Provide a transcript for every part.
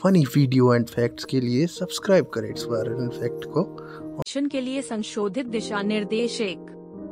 Funny video and facts के लिए subscribe करें इट्स वायरल फैक्ट को। के लिए संशोधित दिशा निर्देश। एक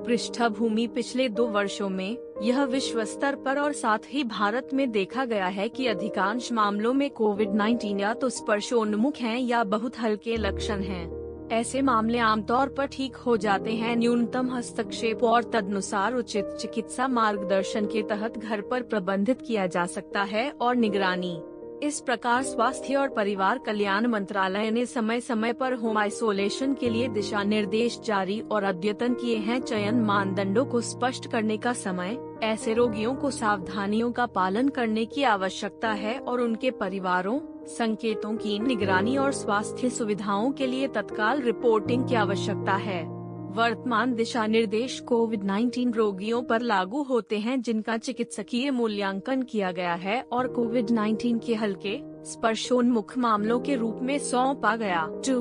पृष्ठभूमि पिछले 2 वर्षों में यह विश्व स्तर पर और साथ ही भारत में देखा गया है कि अधिकांश मामलों में कोविड-19 या तो स्पर्शोन्मुख हैं या बहुत हल्के लक्षण हैं। ऐसे मामले आमतौर पर ठीक हो जाते हैं न्यूनतम हस्तक्षेप और तदनुसार उचित चिकित्सा मार्गदर्शन के तहत घर पर प्रबंधित किया जा सकता है और निगरानी। इस प्रकार स्वास्थ्य और परिवार कल्याण मंत्रालय ने समय समय पर होम आइसोलेशन के लिए दिशा निर्देश जारी और अद्यतन किए हैं। चयन मानदंडों को स्पष्ट करने का समय, ऐसे रोगियों को सावधानियों का पालन करने की आवश्यकता है और उनके परिवारों, संकेतों की निगरानी और स्वास्थ्य सुविधाओं के लिए तत्काल रिपोर्टिंग की आवश्यकता है। वर्तमान दिशा निर्देश कोविड-19 रोगियों पर लागू होते हैं जिनका चिकित्सकीय मूल्यांकन किया गया है और कोविड-19 के हल्के स्पर्शोन्मुख मामलों के रूप में सौंपा गया। 2.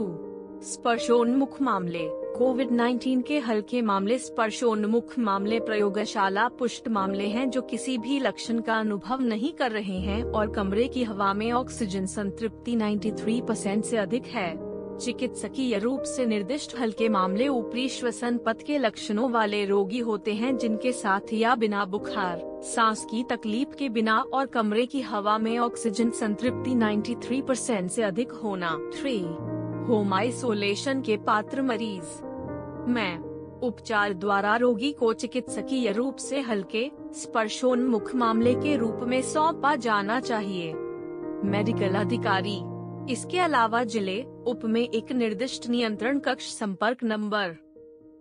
स्पर्शोन्मुख मामले। कोविड-19 के हल्के मामले स्पर्शोन्मुख मामले प्रयोगशाला पुष्ट मामले हैं जो किसी भी लक्षण का अनुभव नहीं कर रहे हैं और कमरे की हवा में ऑक्सीजन संतृप्ति 93% से अधिक है। चिकित्सकीय रूप से निर्दिष्ट हल्के मामले ऊपरी श्वसन पथ के लक्षणों वाले रोगी होते हैं जिनके साथ या बिना बुखार, सांस की तकलीफ के बिना और कमरे की हवा में ऑक्सीजन संतृप्ति 93% से अधिक होना। 3. होम आइसोलेशन के पात्र मरीज में उपचार द्वारा रोगी को चिकित्सकीय रूप से हल्के स्पर्शोन्मुख मामले के रूप में सौंपा जाना चाहिए। मेडिकल अधिकारी। इसके अलावा जिले उप में एक निर्दिष्ट नियंत्रण कक्ष संपर्क नंबर।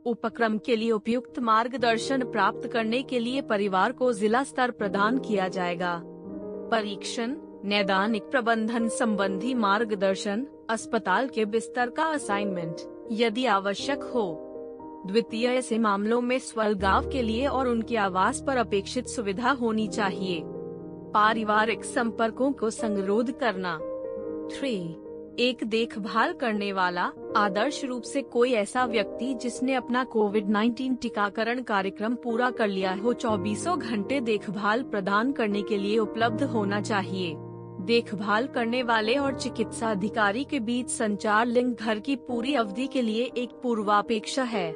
उपक्रम के लिए उपयुक्त मार्गदर्शन प्राप्त करने के लिए परिवार को जिला स्तर प्रदान किया जाएगा। परीक्षण, नैदानिक प्रबंधन संबंधी मार्गदर्शन, अस्पताल के बिस्तर का असाइनमेंट यदि आवश्यक हो। द्वितीय, ऐसे मामलों में स्वलगाव के लिए और उनके आवास पर अपेक्षित सुविधा होनी चाहिए। पारिवारिक संपर्कों को संगरोध करना। 3. एक देखभाल करने वाला, आदर्श रूप से कोई ऐसा व्यक्ति जिसने अपना कोविड-19 टीकाकरण कार्यक्रम पूरा कर लिया हो 24 घंटे देखभाल प्रदान करने के लिए उपलब्ध होना चाहिए। देखभाल करने वाले और चिकित्सा अधिकारी के बीच संचार लिंक घर की पूरी अवधि के लिए एक पूर्वापेक्षा है।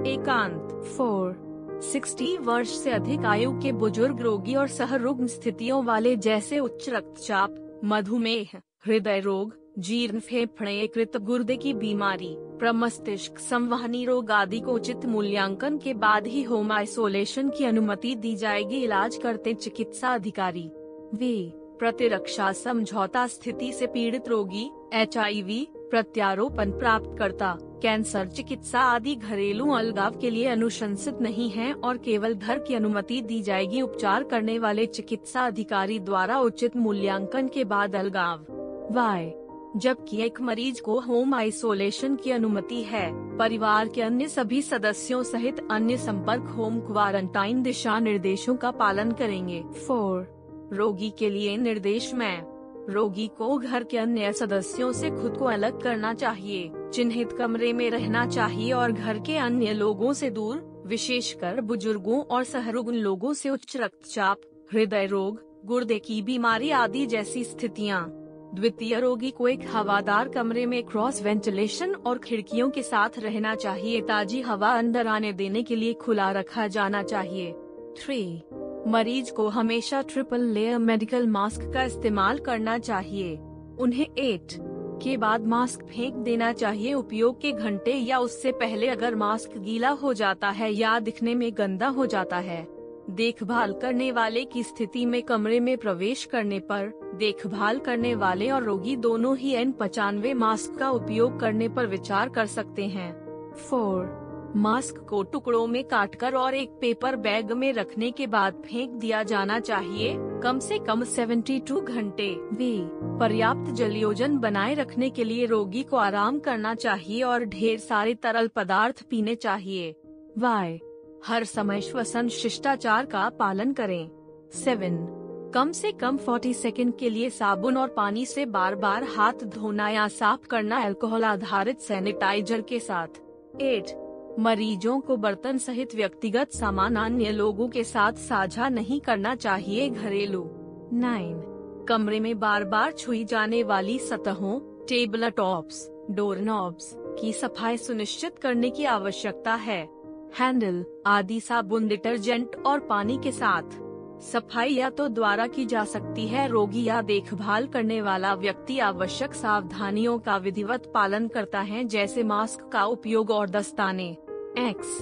एकांत। 4. 60 वर्ष से अधिक आयु के बुजुर्ग रोगी और सहरुग्ण स्थितियों वाले जैसे उच्च रक्तचाप, मधुमेह, हृदय रोग, जीर्ण फेफड़े, यकृत गुर्दे की बीमारी, प्रमस्तिष्क संवहनी रोग आदि को उचित मूल्यांकन के बाद ही होम आइसोलेशन की अनुमति दी जाएगी। इलाज करते चिकित्सा अधिकारी। वे प्रतिरक्षा समझौता स्थिति से पीड़ित रोगी, HIV प्रत्यारोपण प्राप्तकर्ता, कैंसर चिकित्सा आदि घरेलू अलगाव के लिए अनुशंसित नहीं हैं और केवल घर की अनुमति दी जाएगी उपचार करने वाले चिकित्सा अधिकारी द्वारा उचित मूल्यांकन के बाद अलगाव। जबकि एक मरीज को होम आइसोलेशन की अनुमति है, परिवार के अन्य सभी सदस्यों सहित अन्य संपर्क होम क्वारंटाइन दिशा निर्देशों का पालन करेंगे। 4. रोगी के लिए निर्देश में रोगी को घर के अन्य सदस्यों से खुद को अलग करना चाहिए, चिन्हित कमरे में रहना चाहिए और घर के अन्य लोगों से दूर, विशेषकर बुजुर्गों और सहरुग्ण लोगों से उच्च रक्तचाप, हृदय रोग, गुर्दे की बीमारी आदि जैसी स्थितियां। द्वितीय, रोगी को एक हवादार कमरे में क्रॉस वेंटिलेशन और खिड़कियों के साथ रहना चाहिए। ताजी हवा अंदर आने देने के लिए खुला रखा जाना चाहिए। 3. मरीज को हमेशा ट्रिपल लेयर मेडिकल मास्क का इस्तेमाल करना चाहिए। उन्हें 8 के बाद मास्क फेंक देना चाहिए। उपयोग के घंटे या उससे पहले अगर मास्क गीला हो जाता है या दिखने में गंदा हो जाता है। देखभाल करने वाले की स्थिति में कमरे में प्रवेश करने पर देखभाल करने वाले और रोगी दोनों ही N95 मास्क का उपयोग करने पर विचार कर सकते हैं। 4. मास्क को टुकड़ों में काटकर और एक पेपर बैग में रखने के बाद फेंक दिया जाना चाहिए, कम से कम 72 घंटे। वे पर्याप्त जलयोजन बनाए रखने के लिए रोगी को आराम करना चाहिए और ढेर सारे तरल पदार्थ पीने चाहिए। हर समय श्वसन शिष्टाचार का पालन करें। 7. कम से कम 40 सेकंड के लिए साबुन और पानी से बार बार हाथ धोना या साफ करना अल्कोहल आधारित सैनिटाइजर के साथ। 8. मरीजों को बर्तन सहित व्यक्तिगत सामान अन्य लोगों के साथ साझा नहीं करना चाहिए। घरेलू। 9. कमरे में बार बार छुई जाने वाली सतहों, टेबल टॉप्स, डोर नॉब्स की सफाई सुनिश्चित करने की आवश्यकता है। हैंडल आदि साबुन, डिटर्जेंट और पानी के साथ सफाई या तो द्वारा की जा सकती है। रोगी या देखभाल करने वाला व्यक्ति आवश्यक सावधानियों का विधिवत पालन करता है, जैसे मास्क का उपयोग और दस्ताने। एक्स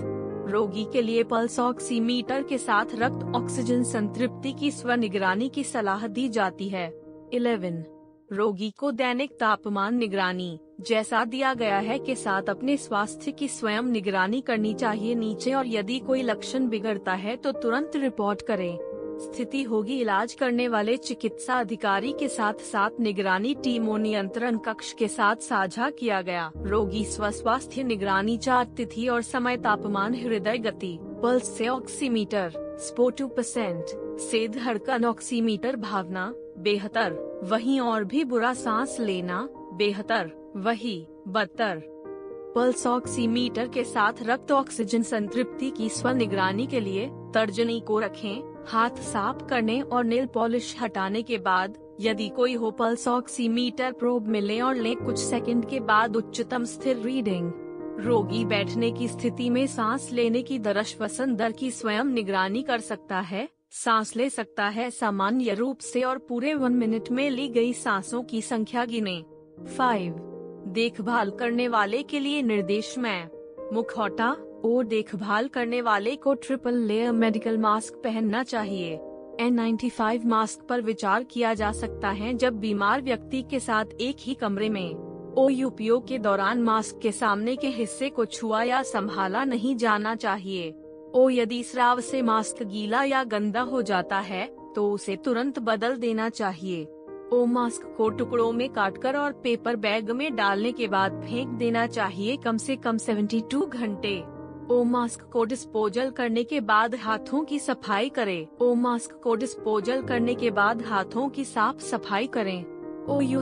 रोगी के लिए पल्स ऑक्सीमीटर के साथ रक्त ऑक्सीजन संतृप्ति की स्वनिगरानी की सलाह दी जाती है। 11 रोगी को दैनिक तापमान निगरानी जैसा दिया गया है के साथ अपने स्वास्थ्य की स्वयं निगरानी करनी चाहिए नीचे, और यदि कोई लक्षण बिगड़ता है तो तुरंत रिपोर्ट करें। स्थिति होगी इलाज करने वाले चिकित्सा अधिकारी के साथ साथ निगरानी टीम और नियंत्रण कक्ष के साथ साझा किया गया। रोगी स्वास्थ्य निगरानी 4 तिथि और समय, तापमान, हृदय गति, पल्स से ऑक्सीमीटर, स्पो 2% से धड़कन ऑक्सीमीटर, भावना बेहतर वही और भी बुरा सांस लेना बेहतर वही बदतर। पल्स ऑक्सीमीटर के साथ रक्त ऑक्सीजन संतृप्ति की स्वनिगरानी के लिए तर्जनी को रखें। हाथ साफ करने और नेल पॉलिश हटाने के बाद यदि कोई हो, पल्स ऑक्सीमीटर प्रोब मिले और ले कुछ सेकंड के बाद उच्चतम स्थिर रीडिंग। रोगी बैठने की स्थिति में सांस लेने की दर, श्वसन दर की स्वयं निगरानी कर सकता है, सांस ले सकता है सामान्य रूप से और पूरे 1 मिनट में ली गई सांसों की संख्या गिने। 5 देखभाल करने वाले के लिए निर्देश में मुखौटा और देखभाल करने वाले को ट्रिपल लेयर मेडिकल मास्क पहनना चाहिए। N95 मास्क पर विचार किया जा सकता है जब बीमार व्यक्ति के साथ एक ही कमरे में उपयोग के दौरान मास्क के सामने के हिस्से को छुआ या संभाला नहीं जाना चाहिए। यदि स्राव से मास्क गीला या गंदा हो जाता है तो उसे तुरंत बदल देना चाहिए। मास्क को टुकड़ों में काटकर और पेपर बैग में डालने के बाद फेंक देना चाहिए कम से कम 72 घंटे। मास्क को डिस्पोजल करने के बाद हाथों की सफाई करें। मास्क को डिस्पोजल करने के बाद हाथों की साफ सफाई करें।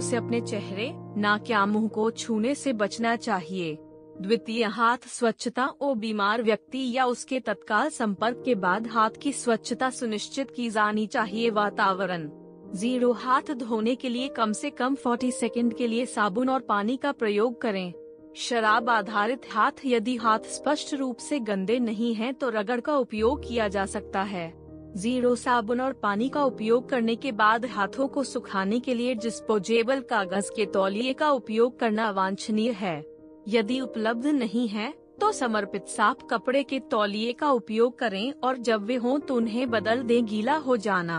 से अपने चेहरे, नाक या मुंह को छूने से बचना चाहिए। द्वितीय, हाथ स्वच्छता बीमार व्यक्ति या उसके तत्काल संपर्क के बाद हाथ की स्वच्छता सुनिश्चित की जानी चाहिए। वातावरण 0 हाथ धोने के लिए कम से कम 40 सेकंड के लिए साबुन और पानी का प्रयोग करें। शराब आधारित हाथ, यदि हाथ स्पष्ट रूप से गंदे नहीं हैं तो रगड़ का उपयोग किया जा सकता है। 0 साबुन और पानी का उपयोग करने के बाद हाथों को सुखाने के लिए डिस्पोजेबल कागज के तौलिए का उपयोग करना वांछनीय है। यदि उपलब्ध नहीं है तो समर्पित साफ कपड़े के तौलिए का उपयोग करें और जब वे हों तो उन्हें बदल दें। गीला हो जाना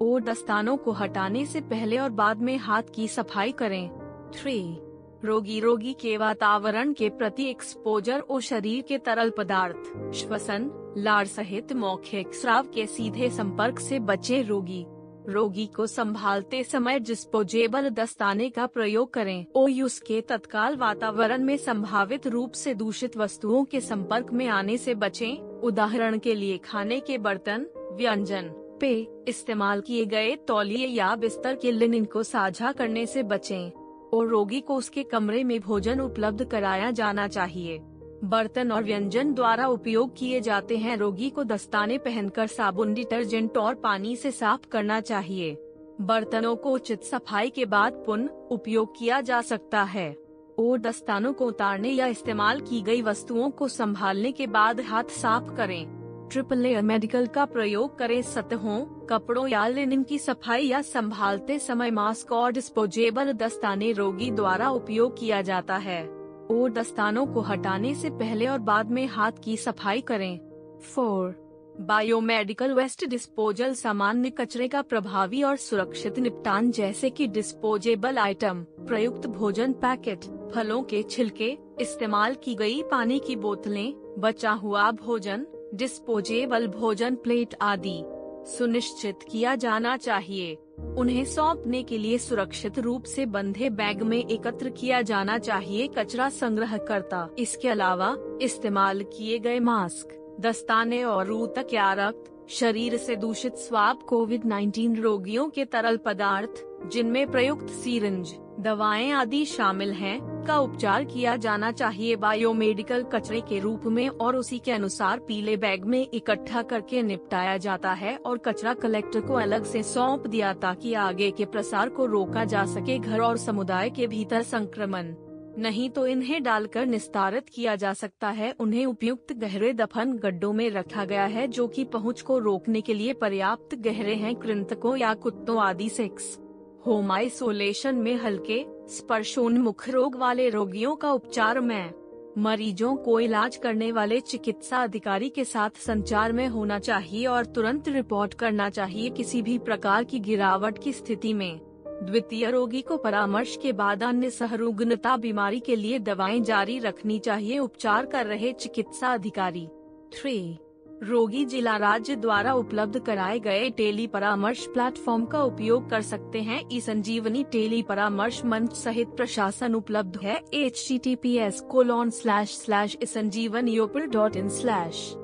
और दस्तानों को हटाने से पहले और बाद में हाथ की सफाई करें। 3 रोगी के वातावरण के प्रति एक्सपोजर और शरीर के तरल पदार्थ, श्वसन, लार सहित मौखिक स्राव के सीधे संपर्क से बचे। रोगी को संभालते समय डिस्पोजेबल दस्ताने का प्रयोग करें। उसके तत्काल वातावरण में संभावित रूप से दूषित वस्तुओं के संपर्क में आने से बचें। उदाहरण के लिए खाने के बर्तन, व्यंजन पे इस्तेमाल किए गए तौलिए या बिस्तर के लिनन को साझा करने से बचें और रोगी को उसके कमरे में भोजन उपलब्ध कराया जाना चाहिए। बर्तन और व्यंजन द्वारा उपयोग किए जाते हैं। रोगी को दस्ताने पहनकर साबुन, डिटर्जेंट और पानी से साफ करना चाहिए। बर्तनों को उचित सफाई के बाद पुनः उपयोग किया जा सकता है और दस्तानों को उतारने या इस्तेमाल की गई वस्तुओं को संभालने के बाद हाथ साफ करें। ट्रिपल लेयर मेडिकल का प्रयोग करें। सतहों, कपड़ों या लिनन की सफाई या संभालते समय मास्क और डिस्पोजेबल दस्ताने रोगी द्वारा उपयोग किया जाता है और दस्तानों को हटाने से पहले और बाद में हाथ की सफाई करें। 4 बायोमेडिकल वेस्ट डिस्पोजल, सामान्य कचरे का प्रभावी और सुरक्षित निपटान जैसे कि डिस्पोजेबल आइटम, प्रयुक्त भोजन पैकेट, फलों के छिलके, इस्तेमाल की गई पानी की बोतलें, बचा हुआ भोजन, डिस्पोजेबल भोजन प्लेट आदि सुनिश्चित किया जाना चाहिए। उन्हें सौंपने के लिए सुरक्षित रूप से बंधे बैग में एकत्र किया जाना चाहिए। कचरा संग्रहकर्ता इसके अलावा इस्तेमाल किए गए मास्क, दस्ताने और ऊतक या रक्त, शरीर से दूषित स्वाब, कोविड-19 रोगियों के तरल पदार्थ जिनमें प्रयुक्त सीरिंज, दवाएं आदि शामिल हैं, का उपचार किया जाना चाहिए बायोमेडिकल कचरे के रूप में और उसी के अनुसार पीले बैग में इकट्ठा करके निपटाया जाता है और कचरा कलेक्टर को अलग से सौंप दिया ताकि आगे के प्रसार को रोका जा सके। घर और समुदाय के भीतर संक्रमण नहीं तो इन्हें डालकर निस्तारित किया जा सकता है। उन्हें उपयुक्त गहरे दफन गड्ढों में रखा गया है जो कि पहुंच को रोकने के लिए पर्याप्त गहरे हैं। कृंतकों या कुत्तों आदि सेक्स होम आइसोलेशन में हल्के स्पर्शोन्मुख रोग वाले रोगियों का उपचार में मरीजों को इलाज करने वाले चिकित्सा अधिकारी के साथ संचार में होना चाहिए और तुरंत रिपोर्ट करना चाहिए किसी भी प्रकार की गिरावट की स्थिति में। द्वितीय, रोगी को परामर्श के बाद अन्य सहरुग्णता बीमारी के लिए दवाएं जारी रखनी चाहिए। उपचार कर रहे चिकित्सा अधिकारी। 3. रोगी जिला राज्य द्वारा उपलब्ध कराए गए टेली परामर्श प्लेटफॉर्म का उपयोग कर सकते हैं। ई संजीवनी टेली परामर्श मंच सहित प्रशासन उपलब्ध है। https://isanjeevaniopal.in/।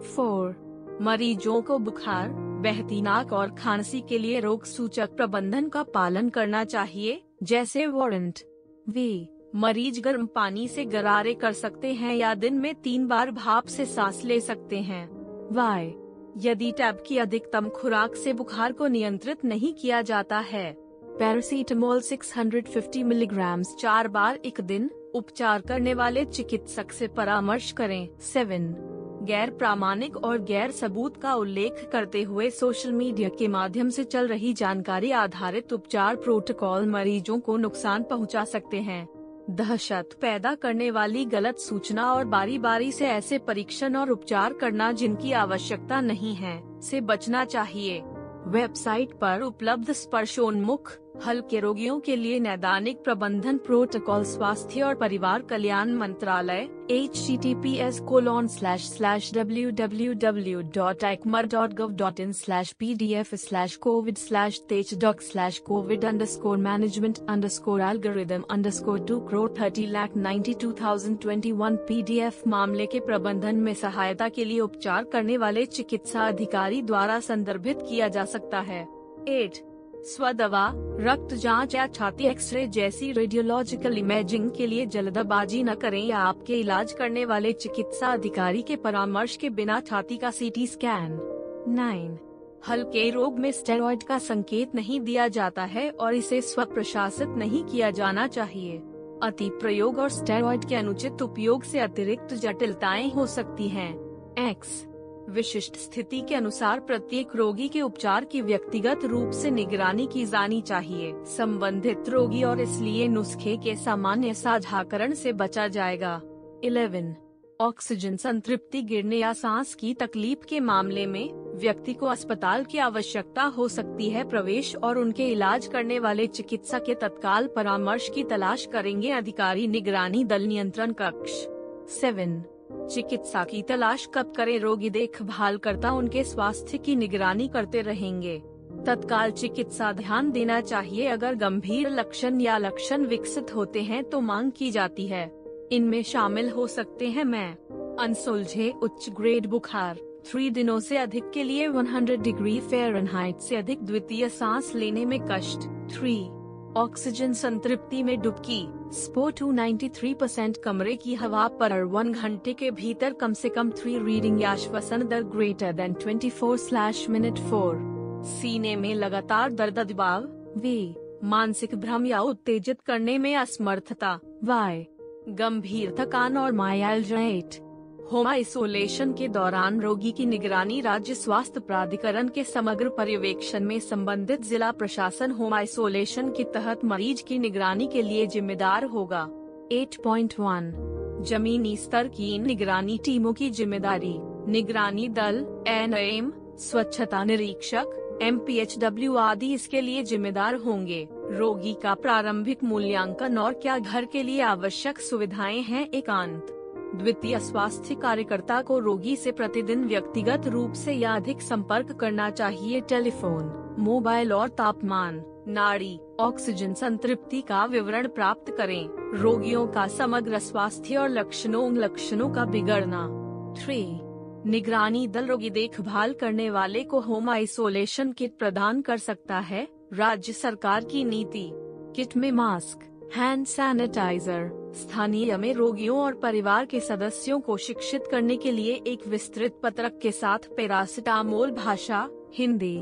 4. मरीजों को बुखार, बहती नाक और खांसी के लिए रोग सूचक प्रबंधन का पालन करना चाहिए जैसे वारंट। वे मरीज गर्म पानी से गरारे कर सकते हैं या दिन में 3 बार भाप से सांस ले सकते हैं। वाई यदि टैब की अधिकतम खुराक से बुखार को नियंत्रित नहीं किया जाता है। पैरासीटामोल 650 मिलीग्राम 4 बार एक दिन। उपचार करने वाले चिकित्सक से परामर्श करें। 7. गैर प्रामाणिक और गैर सबूत का उल्लेख करते हुए सोशल मीडिया के माध्यम से चल रही जानकारी आधारित उपचार प्रोटोकॉल मरीजों को नुकसान पहुंचा सकते हैं। दहशत पैदा करने वाली गलत सूचना और बारी बारी से ऐसे परीक्षण और उपचार करना जिनकी आवश्यकता नहीं है से बचना चाहिए। वेबसाइट पर उपलब्ध स्पर्शोन्मुख हल्के रोगियों के लिए नैदानिक प्रबंधन प्रोटोकॉल स्वास्थ्य और परिवार कल्याण मंत्रालय https://www.ecmr.gov.in/pdf/covid_covid_2crore30,92,021 PDF मामले के प्रबंधन में सहायता के लिए उपचार करने वाले चिकित्सा अधिकारी द्वारा संदर्भित किया जा सकता है। 8. स्वदवा, रक्त जांच या छाती एक्सरे जैसी रेडियोलॉजिकल इमेजिंग के लिए जल्दबाजी न करें या आपके इलाज करने वाले चिकित्सा अधिकारी के परामर्श के बिना छाती का सीटी स्कैन। 9. हल्के रोग में स्टेरॉइड का संकेत नहीं दिया जाता है और इसे स्वप्रशासित नहीं किया जाना चाहिए। अति प्रयोग और स्टेरॉइड के अनुचित उपयोग से अतिरिक्त जटिलताएं हो सकती हैं। X. विशिष्ट स्थिति के अनुसार प्रत्येक रोगी के उपचार की व्यक्तिगत रूप से निगरानी की जानी चाहिए। संबंधित रोगी और इसलिए नुस्खे के सामान्य साझाकरण से बचा जाएगा। 11. ऑक्सीजन संतृप्ति गिरने या सांस की तकलीफ के मामले में व्यक्ति को अस्पताल की आवश्यकता हो सकती है। प्रवेश और उनके इलाज करने वाले चिकित्सक के तत्काल परामर्श की तलाश करेंगे। अधिकारी निगरानी दल नियंत्रण कक्ष। 7. चिकित्सा की तलाश कब करें? रोगी देखभालकर्ता उनके स्वास्थ्य की निगरानी करते रहेंगे। तत्काल चिकित्सा ध्यान देना चाहिए। अगर गंभीर लक्षण या लक्षण विकसित होते हैं तो मांग की जाती है। इनमें शामिल हो सकते हैं अनसुलझे उच्च ग्रेड बुखार, 3 दिनों से अधिक के लिए 100 डिग्री फ़ारेनहाइट से अधिक, द्वितीय सांस लेने में कष्ट। 3. ऑक्सीजन संतृप्ति में डुबकी, SPO 293% कमरे की हवा पर 1 घंटे के भीतर कम से कम 3 रीडिंग या श्वसन दर greater than 24/minute 4. सीने में लगातार दर्द, दबाव। वे मानसिक भ्रम या उत्तेजित करने में असमर्थता। वाई गंभीर थकान और माइल्ड। होम आइसोलेशन के दौरान रोगी की निगरानी राज्य स्वास्थ्य प्राधिकरण के समग्र पर्यवेक्षण में संबंधित जिला प्रशासन होम आइसोलेशन के तहत मरीज की निगरानी के लिए जिम्मेदार होगा। 8.1 जमीनी स्तर की निगरानी टीमों की जिम्मेदारी। निगरानी दल, NAM, स्वच्छता निरीक्षक, MPHW आदि इसके लिए जिम्मेदार होंगे। रोगी का प्रारंभिक मूल्यांकन और क्या घर के लिए आवश्यक सुविधाएं हैं। एकांत। द्वितीय स्वास्थ्य कार्यकर्ता को रोगी से प्रतिदिन व्यक्तिगत रूप से या अधिक संपर्क करना चाहिए। टेलीफोन, मोबाइल और तापमान, नाड़ी, ऑक्सीजन संतृप्ति का विवरण प्राप्त करें। रोगियों का समग्र स्वास्थ्य और लक्षणों का बिगड़ना। 3. निगरानी दल रोगी देखभाल करने वाले को होम आइसोलेशन किट प्रदान कर सकता है। राज्य सरकार की नीति। किट में मास्क, हैंड सैनिटाइजर, स्थानीय में रोगियों और परिवार के सदस्यों को शिक्षित करने के लिए एक विस्तृत पत्रक के साथ पैरासिटामोल भाषा हिंदी।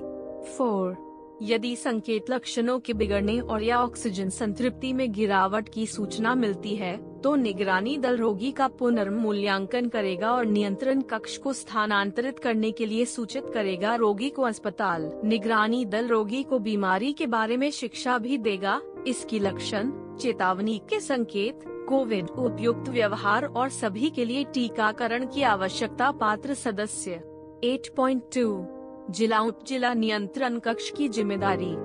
4. यदि संकेत लक्षणों के बिगड़ने और या ऑक्सीजन संतृप्ति में गिरावट की सूचना मिलती है तो निगरानी दल रोगी का पुनर्मूल्यांकन करेगा और नियंत्रण कक्ष को स्थानांतरित करने के लिए सूचित करेगा। रोगी को अस्पताल। निगरानी दल रोगी को बीमारी के बारे में शिक्षा भी देगा, इसकी लक्षण, चेतावनी के संकेत, कोविड उपयुक्त व्यवहार और सभी के लिए टीकाकरण की आवश्यकता। पात्र सदस्य। 8.2 जिला उप जिला नियंत्रण कक्ष की जिम्मेदारी।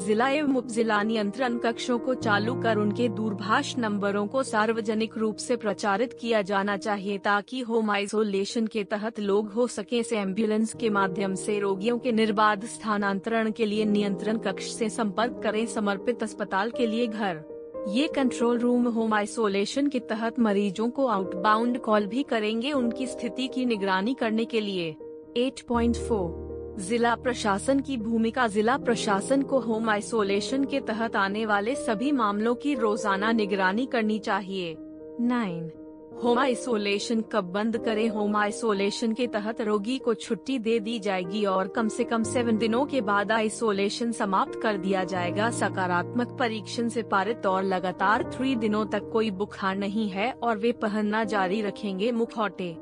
जिला एवं उप जिला नियंत्रण कक्षों को चालू कर उनके दूरभाष नंबरों को सार्वजनिक रूप से प्रचारित किया जाना चाहिए ताकि होम आइसोलेशन के तहत लोग हो सके इसे एम्बुलेंस के माध्यम से रोगियों के निर्बाध स्थानांतरण के लिए नियंत्रण कक्ष से संपर्क करें। समर्पित अस्पताल के लिए घर। ये कंट्रोल रूम होम आइसोलेशन के तहत मरीजों को आउटबाउंड कॉल भी करेंगे उनकी स्थिति की निगरानी करने के लिए। 8.4 जिला प्रशासन की भूमिका। जिला प्रशासन को होम आइसोलेशन के तहत आने वाले सभी मामलों की रोजाना निगरानी करनी चाहिए। 9 होम आइसोलेशन कब बंद करें। होम आइसोलेशन के तहत रोगी को छुट्टी दे दी जाएगी और कम से कम 7 दिनों के बाद आइसोलेशन समाप्त कर दिया जाएगा। सकारात्मक परीक्षण से पारित और लगातार 3 दिनों तक कोई बुखार नहीं है और वे पहनना जारी रखेंगे मुखौटे।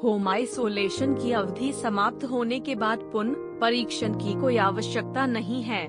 होम आइसोलेशन की अवधि समाप्त होने के बाद पुनः परीक्षण की कोई आवश्यकता नहीं है।